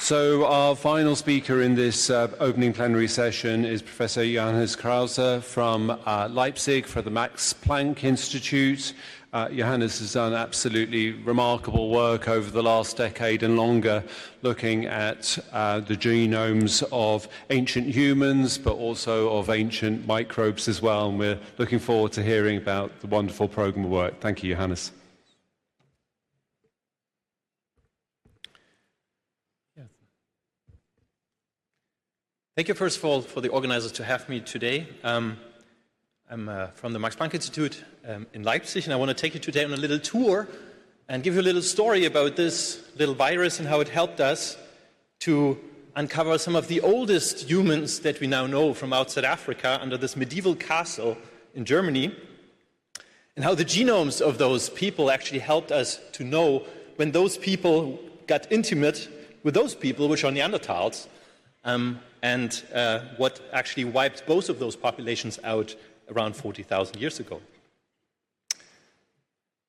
So our final speaker in this opening plenary session is Professor Johannes Krause from Leipzig for the Max Planck Institute. Johannes has done absolutely remarkable work over the last decade and longer looking at the genomes of ancient humans, but also of ancient microbes as well. And we're looking forward to hearing about the wonderful program of work. Thank you, Johannes. Thank you, first of all, for the organizers to have me today. I'm from the Max Planck Institute in Leipzig, and I want to take you today on a little tour and give you a little story about this little virus and how it helped us to uncover some of the oldest humans that we now know from outside Africa under this medieval castle in Germany, and how the genomes of those people actually helped us to know when those people got intimate with those people, which are Neanderthals, and what actually wiped both of those populations out around 40,000 years ago.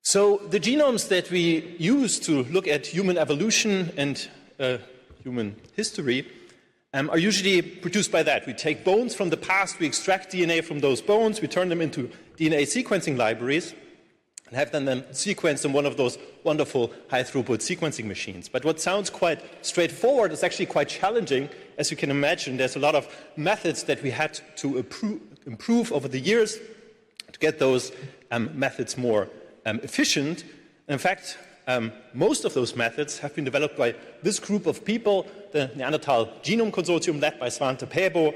So the genomes that we use to look at human evolution and human history are usually produced by that. We take bones from the past, we extract DNA from those bones, we turn them into DNA sequencing libraries, and have them sequenced in one of those wonderful high-throughput sequencing machines. But what sounds quite straightforward is actually quite challenging. As you can imagine, there's a lot of methods that we had to improve over the years to get those methods more efficient. And in fact, most of those methods have been developed by this group of people, the Neandertal Genome Consortium, led by Svante Pääbo,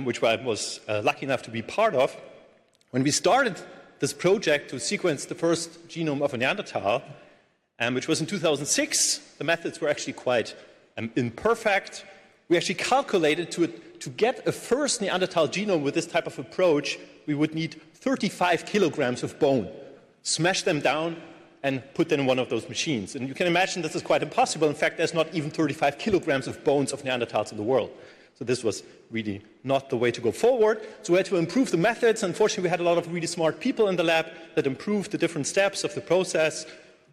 which I was lucky enough to be part of. When we started this project to sequence the first genome of a Neanderthal, which was in 2006. The methods were actually quite imperfect. We actually calculated to get a first Neanderthal genome with this type of approach, we would need 35 kilograms of bone, smash them down, and put them in one of those machines. And you can imagine this is quite impossible. In fact, there's not even 35 kilograms of bones of Neanderthals in the world. So this was really not the way to go forward. So we had to improve the methods. Unfortunately, we had a lot of really smart people in the lab that improved the different steps of the process.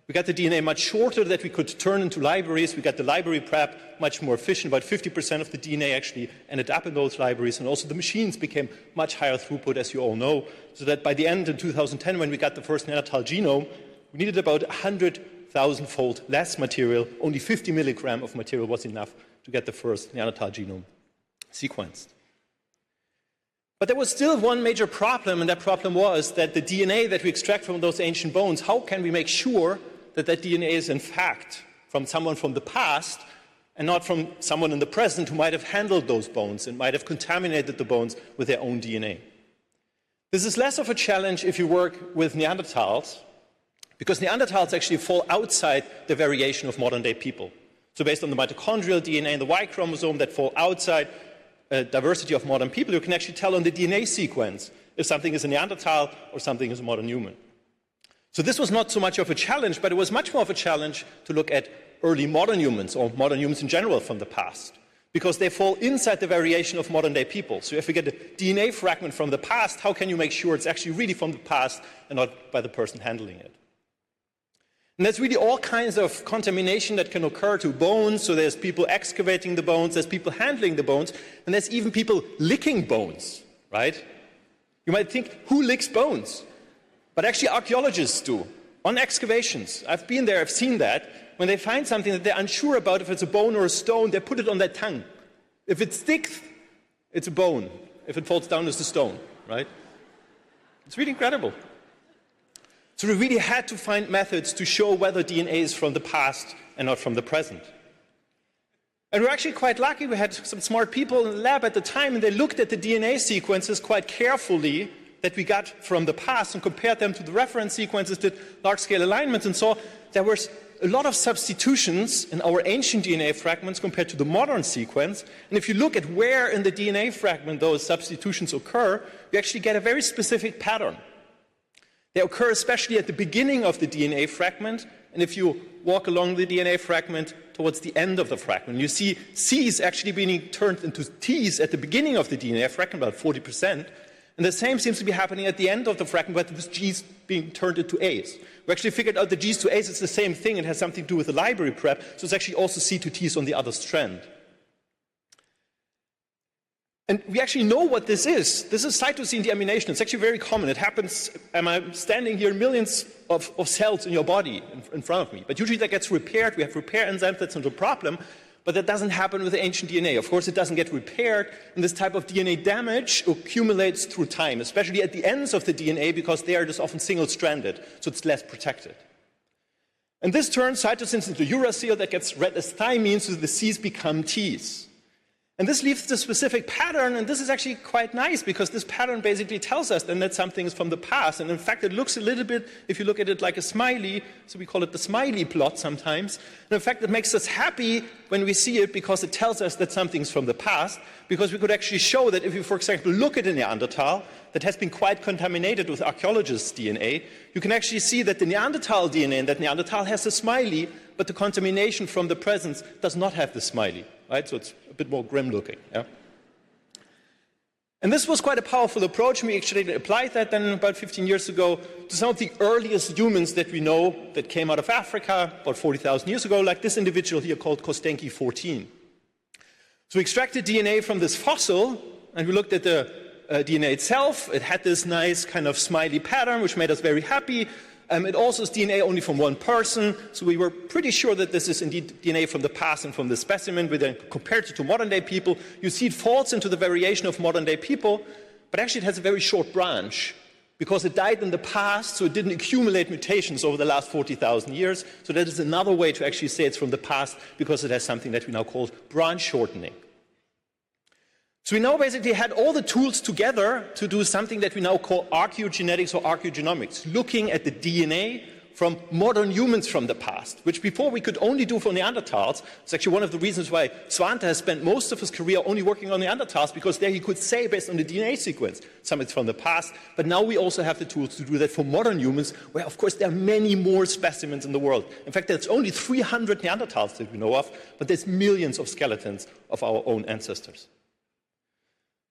We got the DNA much shorter that we could turn into libraries. We got the library prep much more efficient. About 50% of the DNA actually ended up in those libraries. And also the machines became much higher throughput, as you all know. So that by the end in 2010, when we got the first Neanderthal genome, we needed about 100,000-fold less material. Only 50 milligram of material was enough to get the first Neanderthal genome sequenced. But there was still one major problem, and that problem was that the DNA that we extract from those ancient bones, how can we make sure that that DNA is in fact from someone from the past and not from someone in the present who might have handled those bones and might have contaminated the bones with their own DNA? This is less of a challenge if you work with Neanderthals, because Neanderthals actually fall outside the variation of modern-day people. So based on the mitochondrial DNA and the Y chromosome that fall outside diversity of modern people, you can actually tell on the DNA sequence if something is a Neanderthal or something is a modern human. So this was not so much of a challenge, but it was much more of a challenge to look at early modern humans, or modern humans in general from the past, because they fall inside the variation of modern-day people. So if you get a DNA fragment from the past, how can you make sure it's actually really from the past and not by the person handling it? And there's really all kinds of contamination that can occur to bones. So there's people excavating the bones, there's people handling the bones, and there's even people licking bones, right? You might think, who licks bones? But actually archaeologists do, on excavations. I've been there, I've seen that. When they find something that they're unsure about, if it's a bone or a stone, they put it on their tongue. If it sticks, it's a bone. If it falls down, it's a stone, right? It's really incredible. So we really had to find methods to show whether DNA is from the past and not from the present. And we're actually quite lucky. We had some smart people in the lab at the time, and they looked at the DNA sequences quite carefully that we got from the past and compared them to the reference sequences, did large-scale alignments, and saw there were a lot of substitutions in our ancient DNA fragments compared to the modern sequence. And if you look at where in the DNA fragment those substitutions occur, you actually get a very specific pattern. They occur especially at the beginning of the DNA fragment, and if you walk along the DNA fragment towards the end of the fragment, you see C's actually being turned into T's at the beginning of the DNA fragment, about 40%, and And the same seems to be happening at the end of the fragment, but with G's being turned into A's. We actually figured out the G's to A's, it's the same thing. It has something to do with the library prep. So it's actually also C to T's on the other strand. And we actually know what this is. This is cytosine deamination. It's actually very common. It happens, I'm standing here, millions of cells in your body in front of me. But usually that gets repaired. We have repair enzymes, that's not a problem. But that doesn't happen with the ancient DNA. Of course, it doesn't get repaired. And this type of DNA damage accumulates through time, especially at the ends of the DNA, because they are just often single-stranded, so it's less protected. And this turns cytosines into uracil that gets read as thymine, so the C's become T's. And this leaves the specific pattern, and this is actually quite nice because this pattern basically tells us then that something is from the past. And in fact, it looks a little bit, if you look at it like a smiley, so we call it the smiley plot sometimes. And in fact, it makes us happy when we see it because it tells us that something's from the past, because we could actually show that if you, for example, look at a Neanderthal that has been quite contaminated with archaeologists' DNA, you can actually see that the Neanderthal DNA in that Neanderthal has a smiley, but the contamination from the presence does not have the smiley, right? So it's a bit more grim looking. Yeah? And this was quite a powerful approach. We actually applied that then about 15 years ago to some of the earliest humans that we know that came out of Africa about 40,000 years ago, like this individual here called Kostenki 14. So we extracted DNA from this fossil, and we looked at the DNA itself. It had this nice kind of smiley pattern, which made us very happy. It also is DNA only from one person, so we were pretty sure that this is indeed DNA from the past and from the specimen. We then compared it to modern-day people. You see it falls into the variation of modern-day people, but actually it has a very short branch because it died in the past, so it didn't accumulate mutations over the last 40,000 years. So that is another way to actually say it's from the past because it has something that we now call branch shortening. So we now basically had all the tools together to do something that we now call archaeogenetics or archaeogenomics, looking at the DNA from modern humans from the past, which before we could only do for Neanderthals. It's actually one of the reasons why Svante has spent most of his career only working on Neanderthals, because there he could say, based on the DNA sequence, some it's from the past. But now we also have the tools to do that for modern humans, where, of course, there are many more specimens in the world. In fact, there's only 300 Neanderthals that we know of, but there's millions of skeletons of our own ancestors.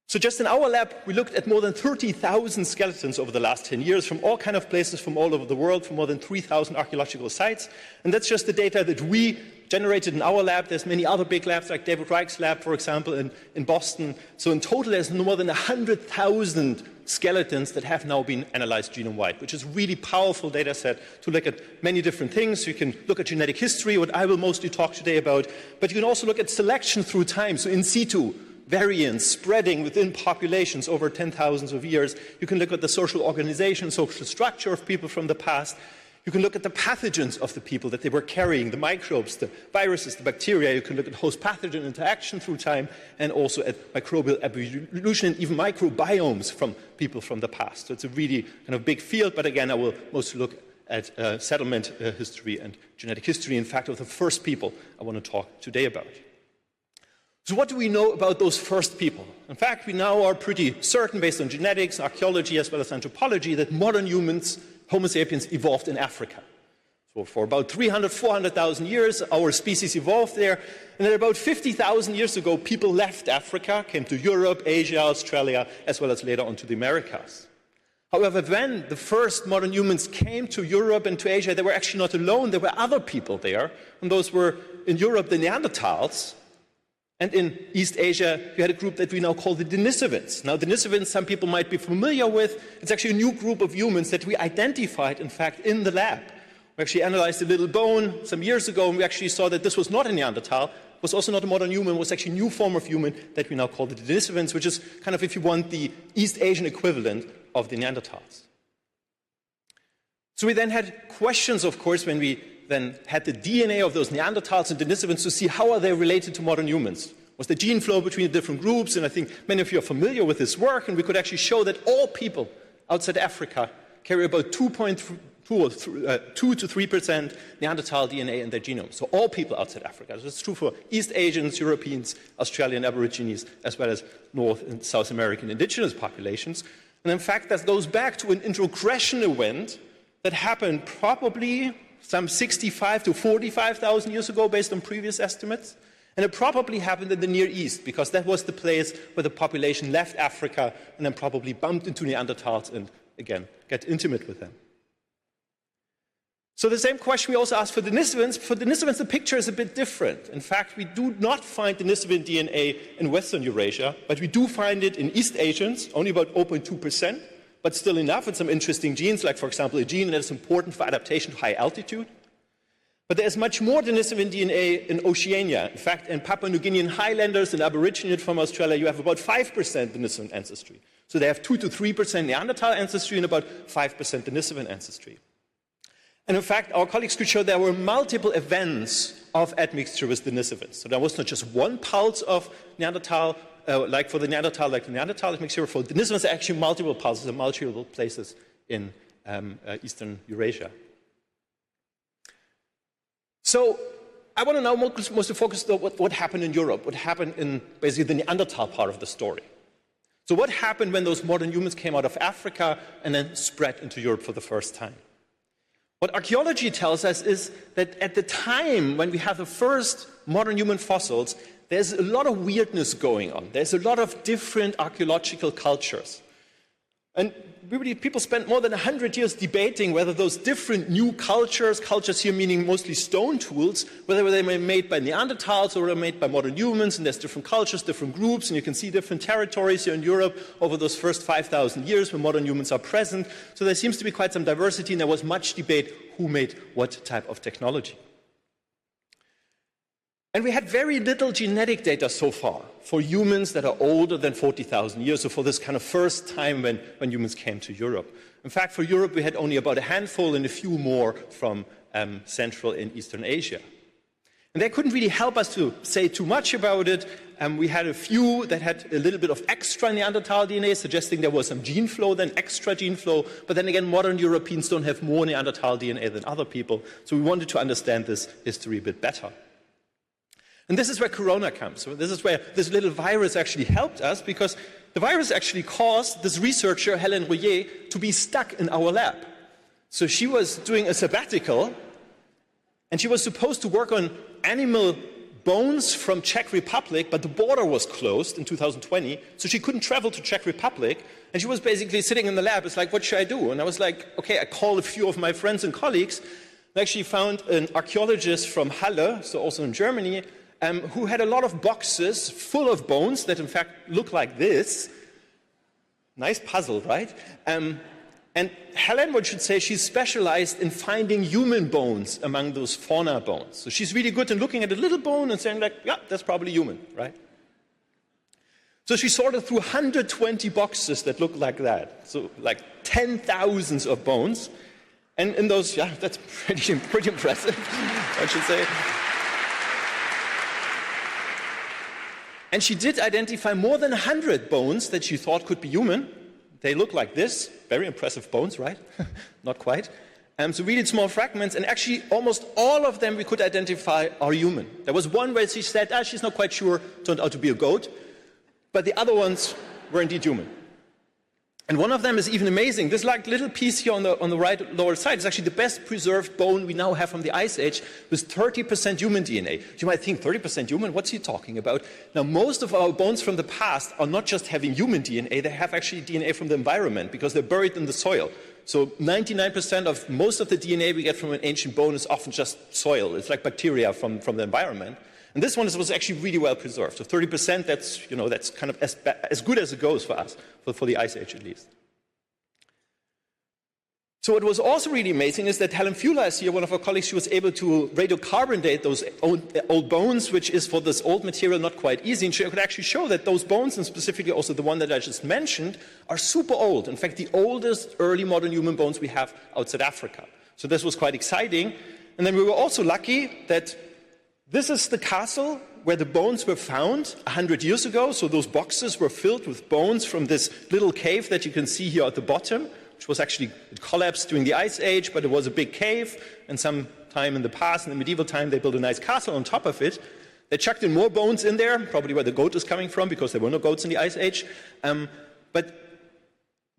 So just in our lab, we looked at more than 30,000 skeletons over the last 10 years from all kinds of places from all over the world, from more than 3,000 archaeological sites. And that's just the data that we generated in our lab. There's many other big labs, like David Reich's lab, for example, in Boston. So in total, there's more than 100,000 skeletons that have now been analyzed genome-wide, which is a really powerful data set to look at many different things. You can look at genetic history, what I will mostly talk today about, but you can also look at selection through time, so in situ, variants spreading within populations over 10,000s of years. You can look at the social organization, social structure of people from the past. You can look at the pathogens of the people that they were carrying, the microbes, the viruses, the bacteria. You can look at host-pathogen interaction through time, and also at microbial evolution and even microbiomes from people from the past. So it's a really kind of big field, but again, I will mostly look at settlement history and genetic history, in fact, of the first people I want to talk today about. So what do we know about those first people? In fact, we now are pretty certain, based on genetics, archaeology, as well as anthropology, that modern humans, Homo sapiens, evolved in Africa. So for about 300, 400,000 years, our species evolved there. And then about 50,000 years ago, people left Africa, came to Europe, Asia, Australia, as well as later on to the Americas. However, when the first modern humans came to Europe and to Asia, they were actually not alone. There were other people there. And those were, in Europe, the Neanderthals. And in East Asia, you had a group that we now call the Denisovans. Now, Denisovans, some people might be familiar with. It's actually a new group of humans that we identified, in fact, in the lab. We actually analyzed a little bone some years ago, and we actually saw that this was not a Neanderthal. It was also not a modern human. It was actually a new form of human that we now call the Denisovans, which is kind of, if you want, the East Asian equivalent of the Neanderthals. So we then had questions, of course, when we then had the DNA of those Neanderthals and Denisovans to see how are they related to modern humans. Was the gene flow between the different groups? And I think many of you are familiar with this work, and we could actually show that all people outside Africa carry about 2 to 3% Neanderthal DNA in their genome. So all people outside Africa. So it's true for East Asians, Europeans, Australian Aborigines, as well as North and South American indigenous populations. And in fact, that goes back to an introgression event that happened probably some 65 to 45,000 years ago, based on previous estimates. And it probably happened in the Near East, because that was the place where the population left Africa and then probably bumped into Neanderthals and, again, get intimate with them. So the same question we also asked for Denisovans. For Denisovans, the picture is a bit different. In fact, we do not find Denisovan DNA in Western Eurasia, but we do find it in East Asians, only about 0.2%, but still enough, and some interesting genes, like, for example, a gene that is important for adaptation to high altitude. But there's much more Denisovan DNA in Oceania. In fact, in Papua New Guinean Highlanders and Aborigines from Australia, you have about 5% Denisovan ancestry. So they have 2 to 3% Neanderthal ancestry and about 5% Denisovan ancestry. And in fact, our colleagues could show there were multiple events of admixture with Denisovans. So there was not just one pulse of Neanderthal, like for the Neanderthal admixture. For Denisovans, there are actually multiple pulses in multiple places in Eastern Eurasia. So I want to now mostly focus on what happened in Europe, what happened in basically the Neanderthal part of the story. So what happened when those modern humans came out of Africa and then spread into Europe for the first time? What archaeology tells us is that at the time when we have the first modern human fossils, there's a lot of weirdness going on. There's a lot of different archaeological cultures. And really, people spent more than 100 years debating whether those different new cultures here meaning mostly stone tools, whether they were made by Neanderthals or were made by modern humans, and there's different cultures, different groups, and you can see different territories here in Europe over those first 5,000 years when modern humans are present. So there seems to be quite some diversity, and there was much debate who made what type of technology. And we had very little genetic data so far for humans that are older than 40,000 years, so for this kind of first time when humans came to Europe. In fact, for Europe, we had only about a handful and a few more from Central and Eastern Asia. And they couldn't really help us to say too much about it. We had a few that had a little bit of extra Neanderthal DNA, suggesting there was some gene flow, then extra gene flow. But then again, modern Europeans don't have more Neanderthal DNA than other people. So we wanted to understand this history a bit better. And this is where Corona comes. So this is where this little virus actually helped us, because the virus actually caused this researcher, Hélène Rouillet, to be stuck in our lab. So she was doing a sabbatical, and she was supposed to work on animal bones from Czech Republic, but the border was closed in 2020, so she couldn't travel to Czech Republic, and she was basically sitting in the lab. It's like, what should I do? And I was like, okay, I called a few of my friends and colleagues. I actually found an archaeologist from Halle, so also in Germany, who had a lot of boxes full of bones that in fact look like this. Nice puzzle, right? And Helen, one should say, she's specialized in finding human bones among those fauna bones. So she's really good in looking at a little bone and saying like, yeah, that's probably human, right? So she sorted through 120 boxes that look like that. So like 10,000s of bones. And in those, yeah, that's pretty impressive, I should say. And she did identify more than 100 bones that she thought could be human. They look like this. Very impressive bones, right? Not quite. So really small fragments, and actually almost all of them we could identify are human. There was one where she said, she's not quite sure, turned out to be a goat, but the other ones were indeed human. And one of them is even amazing. This like little piece here on the right lower side is actually the best preserved bone we now have from the Ice Age, with 30% human DNA. You might think 30% human, what's he talking about? Now most of our bones from the past are not just having human DNA, they have actually DNA from the environment because they're buried in the soil. So 99% of most of the DNA we get from an ancient bone is often just soil. It's like bacteria from the environment. And this one was actually really well preserved. So 30%, that's kind of as good as it goes for us, for the Ice Age at least. So what was also really amazing is that Helen Fuller is here, one of our colleagues. She was able to radiocarbon date those old bones, which is for this old material not quite easy. And she could actually show that those bones, and specifically also the one that I just mentioned, are super old. In fact, the oldest early modern human bones we have outside Africa. So this was quite exciting. And then we were also lucky that this is the castle where the bones were found 100 years ago. So those boxes were filled with bones from this little cave that you can see here at the bottom, which was actually, it collapsed during the Ice Age, but it was a big cave. And some time in the past, in the medieval time, they built a nice castle on top of it. They chucked in more bones in there, probably where the goat is coming from, because there were no goats in the Ice Age. But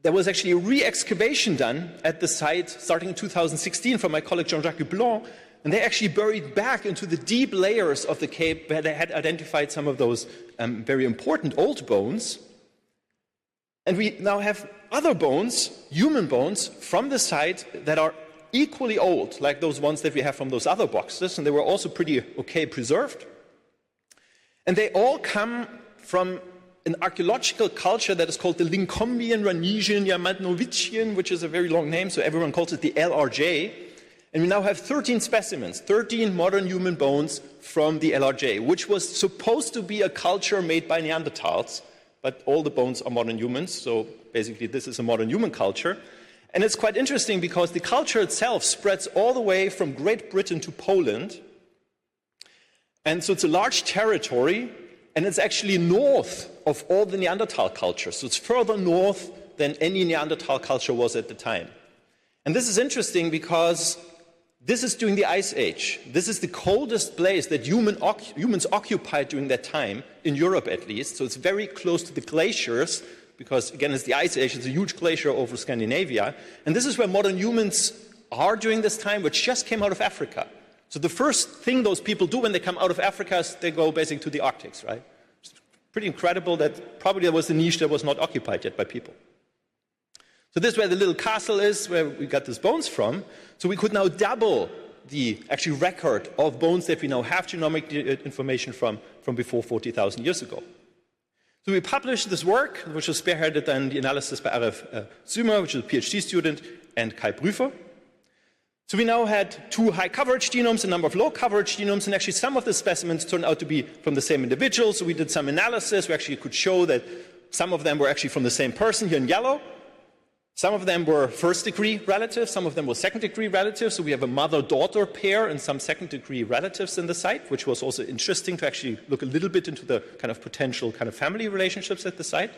there was actually a re-excavation done at the site starting in 2016 from my colleague Jean-Jacques Blanc, And they actually buried back into the deep layers of the cave where they had identified some of those very important old bones. And we now have other bones, human bones, from the site that are equally old, like those ones that we have from those other boxes, and they were also pretty okay preserved. And they all come from an archaeological culture that is called the Linkombian, Ranesian, Yamatnovician, which is a very long name, so everyone calls it the LRJ. And we now have 13 specimens, 13 modern human bones from the LRJ, which was supposed to be a culture made by Neanderthals, but all the bones are modern humans, so basically this is a modern human culture. And it's quite interesting because the culture itself spreads all the way from Great Britain to Poland. And so it's a large territory, and it's actually north of all the Neanderthal cultures. So it's further north than any Neanderthal culture was at the time. And this is interesting because this is during the Ice Age. This is the coldest place that humans occupied during that time, in Europe at least. So it's very close to the glaciers, because again, it's the Ice Age, it's a huge glacier over Scandinavia. And this is where modern humans are during this time, which just came out of Africa. So the first thing those people do when they come out of Africa is they go basically to the Arctics, right? It's pretty incredible that probably there was a niche that was not occupied yet by people. So this is where the little castle is, where we got these bones from. So we could now double the actual record of bones that we now have genomic information from before 40,000 years ago. So we published this work, which was spearheaded then the analysis by Aref Zümer, which is a PhD student, and Kai Prüfer. So we now had 2 high coverage genomes, a number of low coverage genomes, and actually some of the specimens turned out to be from the same individual. So we did some analysis. We actually could show that some of them were actually from the same person here in yellow. Some of them were first-degree relatives, some of them were second-degree relatives. So we have a mother-daughter pair and some second-degree relatives in the site, which was also interesting to actually look a little bit into the kind of potential kind of family relationships at the site.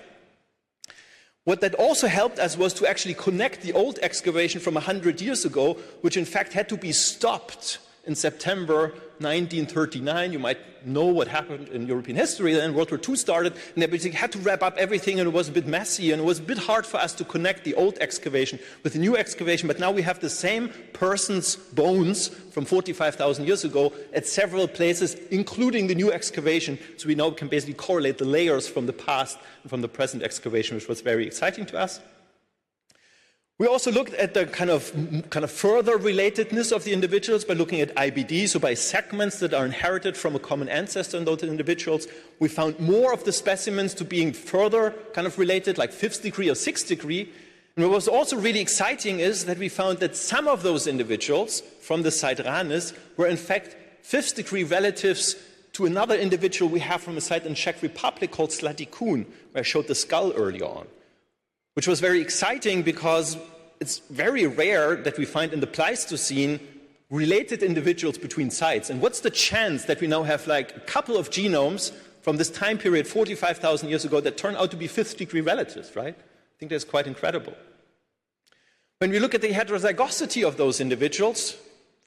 What that also helped us was to actually connect the old excavation from 100 years ago, which in fact had to be stopped in September 1939. You might know what happened in European history. Then World War II started, and they basically had to wrap up everything, and it was a bit messy, and it was a bit hard for us to connect the old excavation with the new excavation. But now we have the same person's bones from 45,000 years ago at several places, including the new excavation. So we now can basically correlate the layers from the past and from the present excavation, which was very exciting to us. We also looked at the kind of further relatedness of the individuals by looking at IBD, so by segments that are inherited from a common ancestor in those individuals. We found more of the specimens to being further kind of related, like 5th degree or 6th degree. And what was also really exciting is that we found that some of those individuals from the site Ranis were in fact 5th degree relatives to another individual we have from a site in Czech Republic called Slatikun, where I showed the skull earlier on. Which was very exciting because it's very rare that we find in the Pleistocene related individuals between sites. And what's the chance that we now have like a couple of genomes from this time period, 45,000 years ago, that turn out to be 5th degree relatives, right? I think that's quite incredible. When we look at the heterozygosity of those individuals,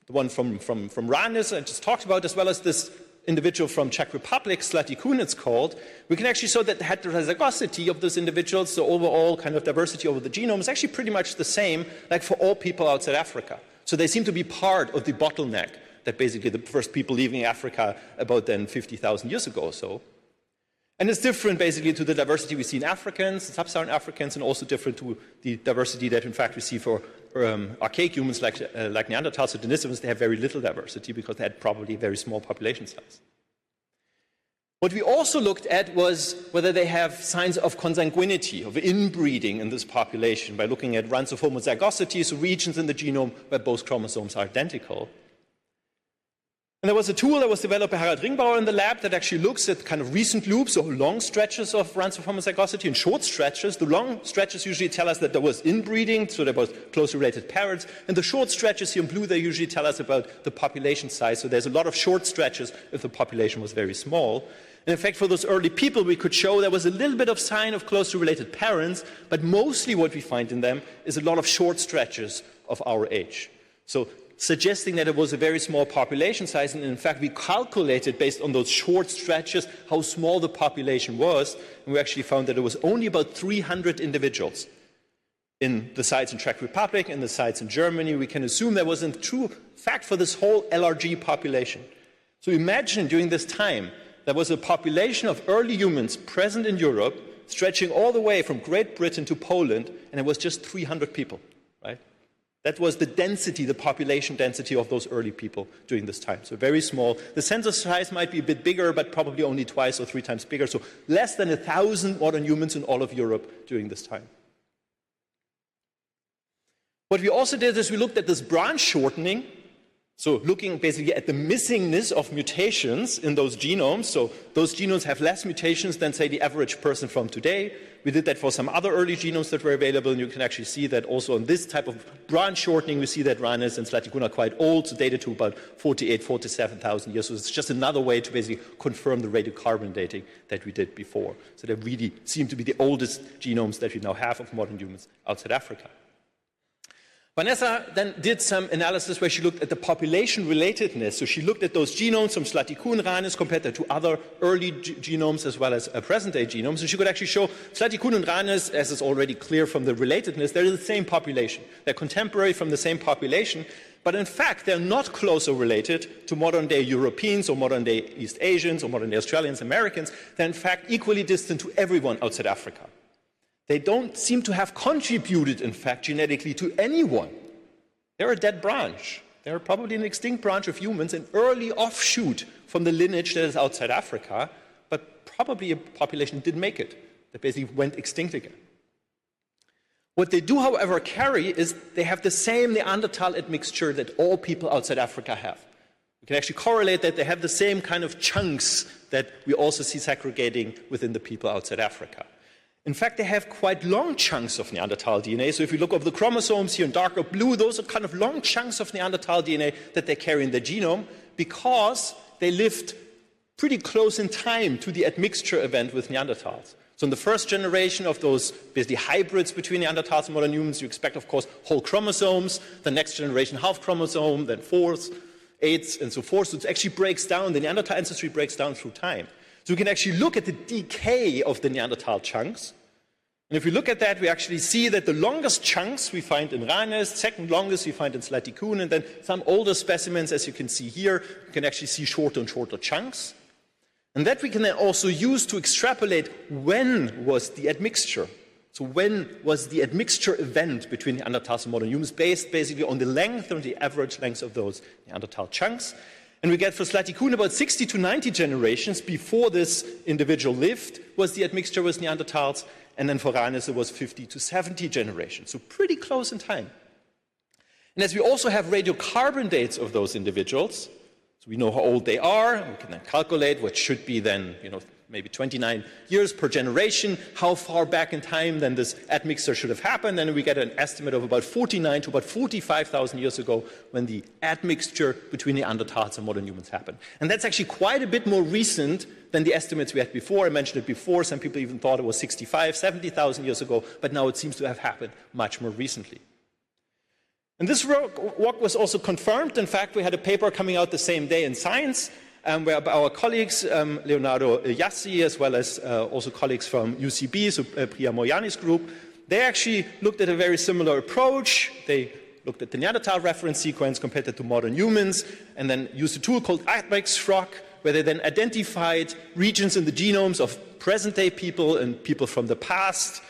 the one from Ranis I just talked about, as well as this individual from Czech Republic, Slatikun it's called, we can actually show that the heterozygosity of those individuals, the overall kind of diversity over the genome, is actually pretty much the same like for all people outside Africa. So they seem to be part of the bottleneck that basically the first people leaving Africa about then 50,000 years ago or so. And it's different basically to the diversity we see in Africans, sub-Saharan Africans, and also different to the diversity that in fact we see for archaic humans like Neanderthals or Denisovans. They have very little diversity because they had probably a very small population size. What we also looked at was whether they have signs of consanguinity, of inbreeding in this population by looking at runs of homozygosity, so regions in the genome where both chromosomes are identical. And there was a tool that was developed by Harald Ringbauer in the lab that actually looks at kind of recent loops, or long stretches of runs of homozygosity and short stretches. The long stretches usually tell us that there was inbreeding, so there was closely related parents. And the short stretches here in blue, they usually tell us about the population size. So there's a lot of short stretches if the population was very small. And in fact, for those early people, we could show there was a little bit of sign of closely related parents, but mostly what we find in them is a lot of short stretches of our age. So suggesting that it was a very small population size, and in fact we calculated based on those short stretches how small the population was, and we actually found that it was only about 300 individuals. in the sites in Czech Republic and the sites in Germany, we can assume there was a true fact for this whole LRG population. So imagine during this time, there was a population of early humans present in Europe, stretching all the way from Great Britain to Poland, and it was just 300 people, right? That was the density, the population density of those early people during this time. So very small. The census size might be a bit bigger, but probably only twice or 3 times bigger. So less than 1,000 modern humans in all of Europe during this time. What we also did is we looked at this branch shortening. So looking basically at the missingness of mutations in those genomes. So those genomes have less mutations than, say, the average person from today. We did that for some other early genomes that were available, and you can actually see that also on this type of branch shortening, we see that Ranis and Slatikun are quite old, so dated to about 48, 47,000 years. So it's just another way to basically confirm the radiocarbon dating that we did before. So they really seem to be the oldest genomes that we now have of modern humans outside Africa. Vanessa then did some analysis where she looked at the population relatedness. So she looked at those genomes from Slatikun Ranis compared to other early genomes as well as present-day genomes. And she could actually show Slatikun and Ranis, as is already clear from the relatedness, they're the same population. They're contemporary from the same population. But in fact, they're not closer related to modern-day Europeans or modern-day East Asians or modern-day Australians, Americans. They're in fact equally distant to everyone outside Africa. They don't seem to have contributed, in fact, genetically to anyone. They're a dead branch. They're probably an extinct branch of humans, an early offshoot from the lineage that is outside Africa, but probably a population didn't make it. They basically went extinct again. What they do, however, carry is they have the same Neandertal admixture that all people outside Africa have. We can actually correlate that they have the same kind of chunks that we also see segregating within the people outside Africa. In fact, they have quite long chunks of Neanderthal DNA. So if you look over the chromosomes here in darker blue, those are kind of long chunks of Neanderthal DNA that they carry in their genome because they lived pretty close in time to the admixture event with Neanderthals. So in the first generation of those basically hybrids between Neanderthals and modern humans, you expect, of course, whole chromosomes, the next generation half chromosome, then fourths, eighths, and so forth. So it actually breaks down, the Neanderthal ancestry breaks down through time. So we can actually look at the decay of the Neanderthal chunks. And if we look at that, we actually see that the longest chunks we find in Ranis, second longest we find in Slatikun, and then some older specimens, as you can see here, you can actually see shorter and shorter chunks. And that we can then also use to extrapolate when was the admixture. So when was the admixture event between Neanderthals and modern humans, based basically on the length or the average length of those Neanderthal chunks. And we get for Slatikun about 60 to 90 generations before this individual lived was the admixture with Neanderthals, and then for Ranis it was 50 to 70 generations, so pretty close in time. And as we also have radiocarbon dates of those individuals, so we know how old they are, we can then calculate what should be then, maybe 29 years per generation, how far back in time then this admixture should have happened, and we get an estimate of about 49 to about 45,000 years ago when the admixture between Neanderthals and modern humans happened. And that's actually quite a bit more recent than the estimates we had before. I mentioned it before, some people even thought it was 65, 70,000 years ago, but now it seems to have happened much more recently. And this work was also confirmed. In fact, we had a paper coming out the same day in Science, where our colleagues, Leonardo Iassi, as well as also colleagues from UCB, so Priya Moyani's group, they actually looked at a very similar approach. They looked at the Neanderthal reference sequence, compared it to modern humans, and then used a tool called admixture, where they then identified regions in the genomes of present-day people and people from the past,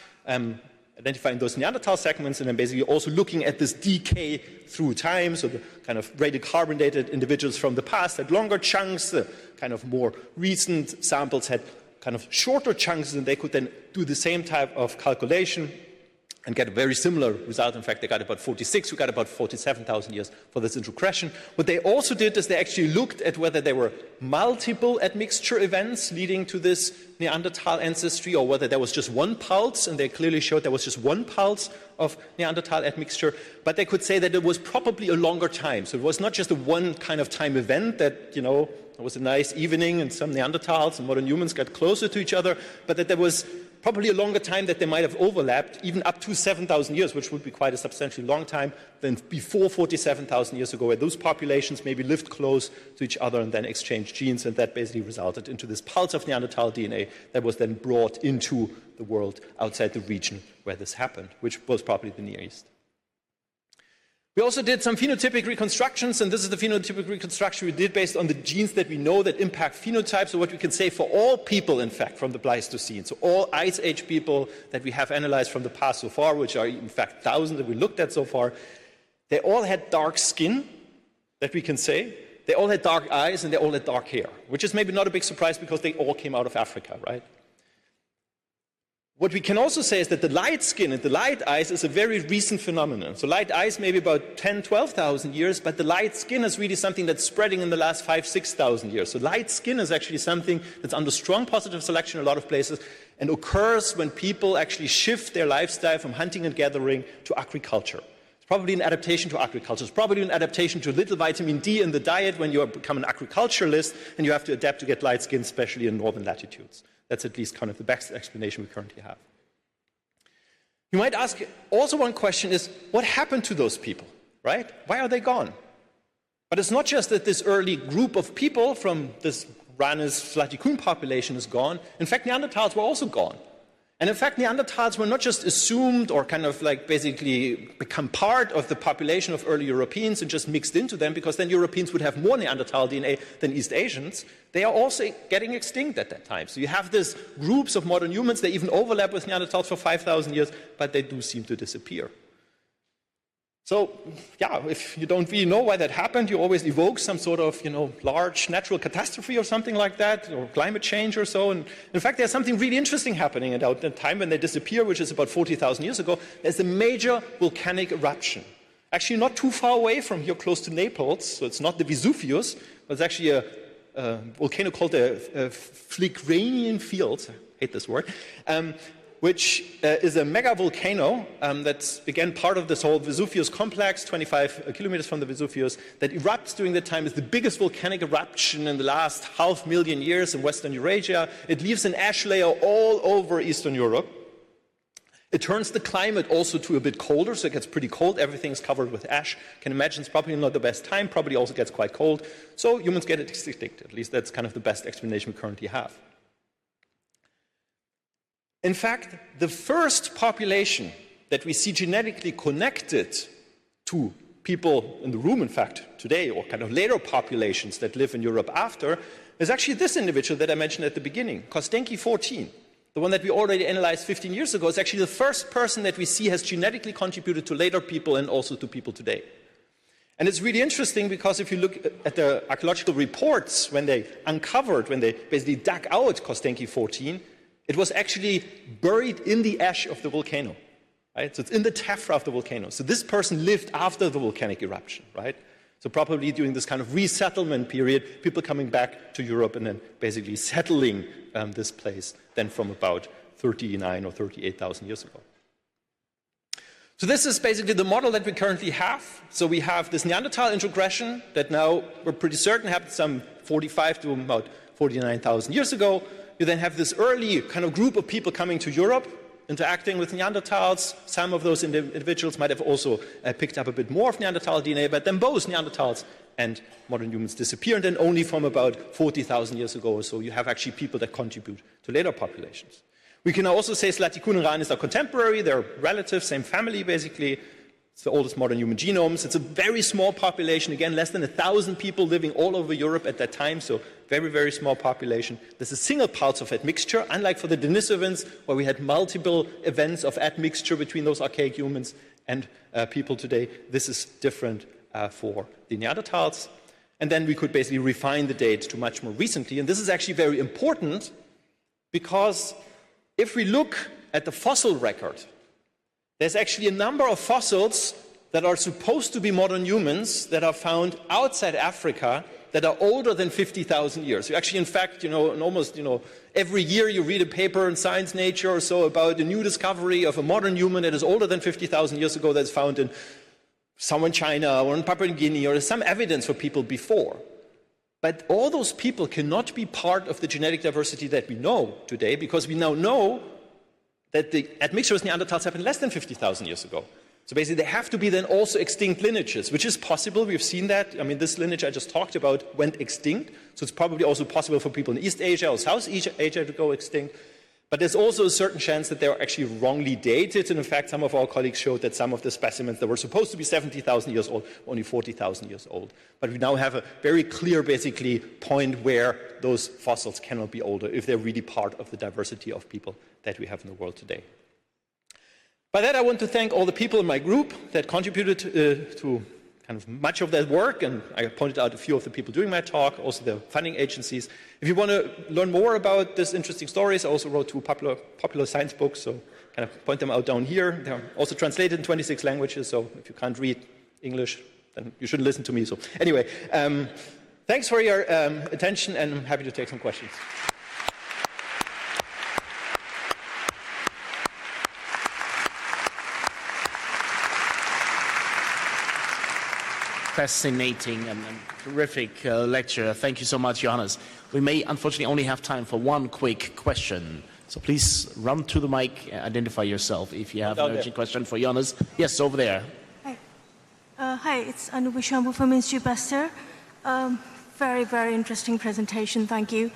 identifying those Neanderthal segments, and then basically also looking at this decay through time. So the kind of radiocarbon dated individuals from the past had longer chunks, the kind of more recent samples had kind of shorter chunks, and they could then do the same type of calculation and get a very similar result. In fact, they got about 46, we got about 47,000 years for this introgression. What they also did is they actually looked at whether there were multiple admixture events leading to this Neanderthal ancestry, or whether there was just one pulse, and they clearly showed there was just one pulse of Neanderthal admixture. But they could say that it was probably a longer time. So it was not just a one kind of time event that, it was a nice evening and some Neanderthals and modern humans got closer to each other, but that there was probably a longer time that they might have overlapped, even up to 7,000 years, which would be quite a substantially long time than before 47,000 years ago, where those populations maybe lived close to each other and then exchanged genes, and that basically resulted into this pulse of Neanderthal DNA that was then brought into the world outside the region where this happened, which was probably the Near East. We also did some phenotypic reconstructions, and this is the phenotypic reconstruction we did based on the genes that we know that impact phenotypes. So what we can say for all people, in fact, from the Pleistocene, so all Ice Age people that we have analyzed from the past so far, which are in fact thousands that we looked at so far, they all had dark skin, that we can say. They all had dark eyes, and they all had dark hair, which is maybe not a big surprise because they all came out of Africa, right? What we can also say is that the light skin and the light eyes is a very recent phenomenon. So light eyes maybe about 10, 12,000 years, but the light skin is really something that's spreading in the last 5, 6,000 years. So light skin is actually something that's under strong positive selection in a lot of places and occurs when people actually shift their lifestyle from hunting and gathering to agriculture. It's probably an adaptation to agriculture. It's probably an adaptation to little vitamin D in the diet when you become an agriculturalist and you have to adapt to get light skin, especially in northern latitudes. That's at least kind of the best explanation we currently have. You might ask, also one question is, what happened to those people, right? Why are they gone? But it's not just that this early group of people from this Ranis-Slatikun population is gone. In fact, Neanderthals were also gone. And in fact, Neanderthals were not just assumed or kind of like basically become part of the population of early Europeans and just mixed into them, because then Europeans would have more Neanderthal DNA than East Asians. They are also getting extinct at that time. So you have these groups of modern humans, they even overlap with Neanderthals for 5,000 years, but they do seem to disappear. So, yeah, if you don't really know why that happened, you always evoke some sort of, large natural catastrophe or something like that, or climate change or so. And in fact, there's something really interesting happening at the time when they disappear, which is about 40,000 years ago. There's a major volcanic eruption. Actually, not too far away from here, close to Naples. So it's not the Vesuvius, but it's actually a volcano called the Phlegranian Fields. I hate this word. Which is a mega volcano that's, again, part of this whole Vesuvius complex, 25 kilometers from the Vesuvius, that erupts during that time. Is the biggest volcanic eruption in the last 500,000 years in Western Eurasia. It leaves an ash layer all over Eastern Europe. It turns the climate also to a bit colder, so it gets pretty cold. Everything is covered with ash. You can imagine it's probably not the best time, probably also gets quite cold. So humans get extinct. At least that's kind of the best explanation we currently have. In fact, the first population that we see genetically connected to people in the room, in fact, today, or kind of later populations that live in Europe after, is actually this individual that I mentioned at the beginning, Kostenki 14. The one that we already analyzed 15 years ago is actually the first person that we see has genetically contributed to later people and also to people today. And it's really interesting because if you look at the archaeological reports when they basically dug out Kostenki 14, it was actually buried in the ash of the volcano, right? So it's in the tephra of the volcano. So this person lived after the volcanic eruption, right? So probably during this kind of resettlement period, people coming back to Europe and then basically settling this place then from about 39 or 38,000 years ago. So this is basically the model that we currently have. So we have this Neanderthal introgression that now we're pretty certain happened some 45 to about 49,000 years ago. You then have this early kind of group of people coming to Europe, interacting with Neanderthals. Some of those individuals might have also picked up a bit more of Neanderthal DNA, but then both Neanderthals and modern humans disappear, and then only from about 40,000 years ago or so, you have actually people that contribute to later populations. We can also say Slatikun and Ranis are contemporary, they're relatives, same family basically. It's the oldest modern human genomes. It's a very small population, again, less than 1,000 people living all over Europe at that time, so very, very small population. There's a single pulse of admixture, unlike for the Denisovans, where we had multiple events of admixture between those archaic humans and people today. This is different for the Neanderthals. And then we could basically refine the date to much more recently. And this is actually very important because if we look at the fossil record, there's actually a number of fossils that are supposed to be modern humans that are found outside Africa that are older than 50,000 years. You actually, in fact, almost, every year you read a paper in Science Nature or so about a new discovery of a modern human that is older than 50,000 years ago that's found in somewhere in China or in Papua New Guinea, or there's some evidence for people before. But all those people cannot be part of the genetic diversity that we know today, because we now know that the admixture with Neanderthals happened less than 50,000 years ago. So basically, they have to be then also extinct lineages, which is possible. We've seen that. I mean, this lineage I just talked about went extinct. So it's probably also possible for people in East Asia or South Asia to go extinct. But there's also a certain chance that they are actually wrongly dated. And in fact, some of our colleagues showed that some of the specimens that were supposed to be 70,000 years old were only 40,000 years old. But we now have a very clear, basically, point where those fossils cannot be older if they're really part of the diversity of people that we have in the world today. By that, I want to thank all the people in my group that contributed to kind of much of that work, and I pointed out a few of the people doing my talk, also the funding agencies. If you want to learn more about these interesting stories, I also wrote two popular science books, so kind of point them out down here. They're also translated in 26 languages, so if you can't read English, then you shouldn't listen to me. So anyway, thanks for your attention, and I'm happy to take some questions. Fascinating and terrific lecture. Thank you so much, Johannes. We may unfortunately only have time for one quick question. So please run to the mic, identify yourself if you have an urgent question for Johannes. Yes, over there. Hi, hi, it's Anubu Shambu from Institute Pasteur. Very, very interesting presentation, thank you.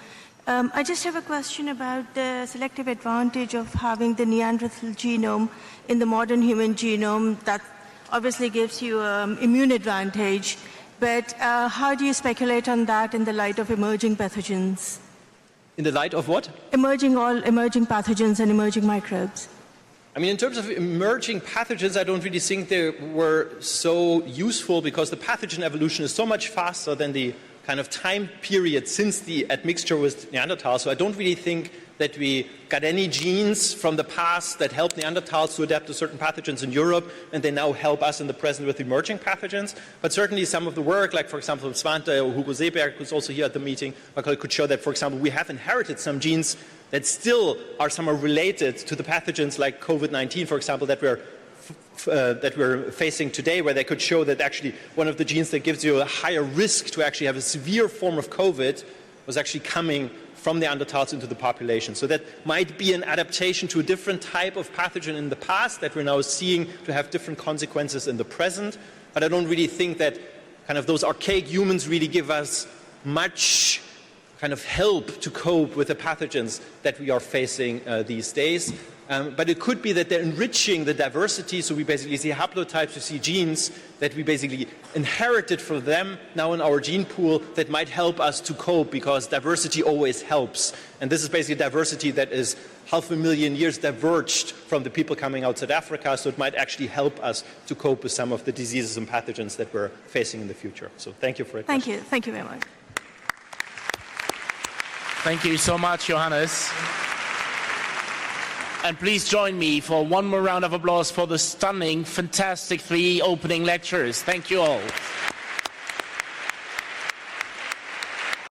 I just have a question about the selective advantage of having the Neanderthal genome in the modern human genome. That obviously gives you immune advantage, but how do you speculate on that in the light of emerging pathogens? In the light of what? Emerging pathogens and emerging microbes. I mean, in terms of emerging pathogens, I don't really think they were so useful because the pathogen evolution is so much faster than the kind of time period since the admixture with Neanderthals. So I don't really think that we got any genes from the past that helped Neanderthals to adapt to certain pathogens in Europe, and they now help us in the present with emerging pathogens. But certainly some of the work, like for example Svante or Hugo Seeberg, who's also here at the meeting, could show that, for example, we have inherited some genes that still are somehow related to the pathogens like COVID-19, for example, that we're facing today, where they could show that actually one of the genes that gives you a higher risk to actually have a severe form of COVID was actually coming from Neanderthals into the population. So that might be an adaptation to a different type of pathogen in the past that we're now seeing to have different consequences in the present. But I don't really think that kind of those archaic humans really give us much kind of help to cope with the pathogens that we are facing these days. But it could be that they're enriching the diversity, so we basically see haplotypes, we see genes that we basically inherited from them now in our gene pool that might help us to cope, because diversity always helps. And this is basically diversity that is 500,000 years diverged from the people coming outside Africa, so it might actually help us to cope with some of the diseases and pathogens that we're facing in the future. So thank you for it. Thank you very much. Thank you so much, Johannes. And please join me for one more round of applause for the stunning, fantastic 3 opening lectures. Thank you all.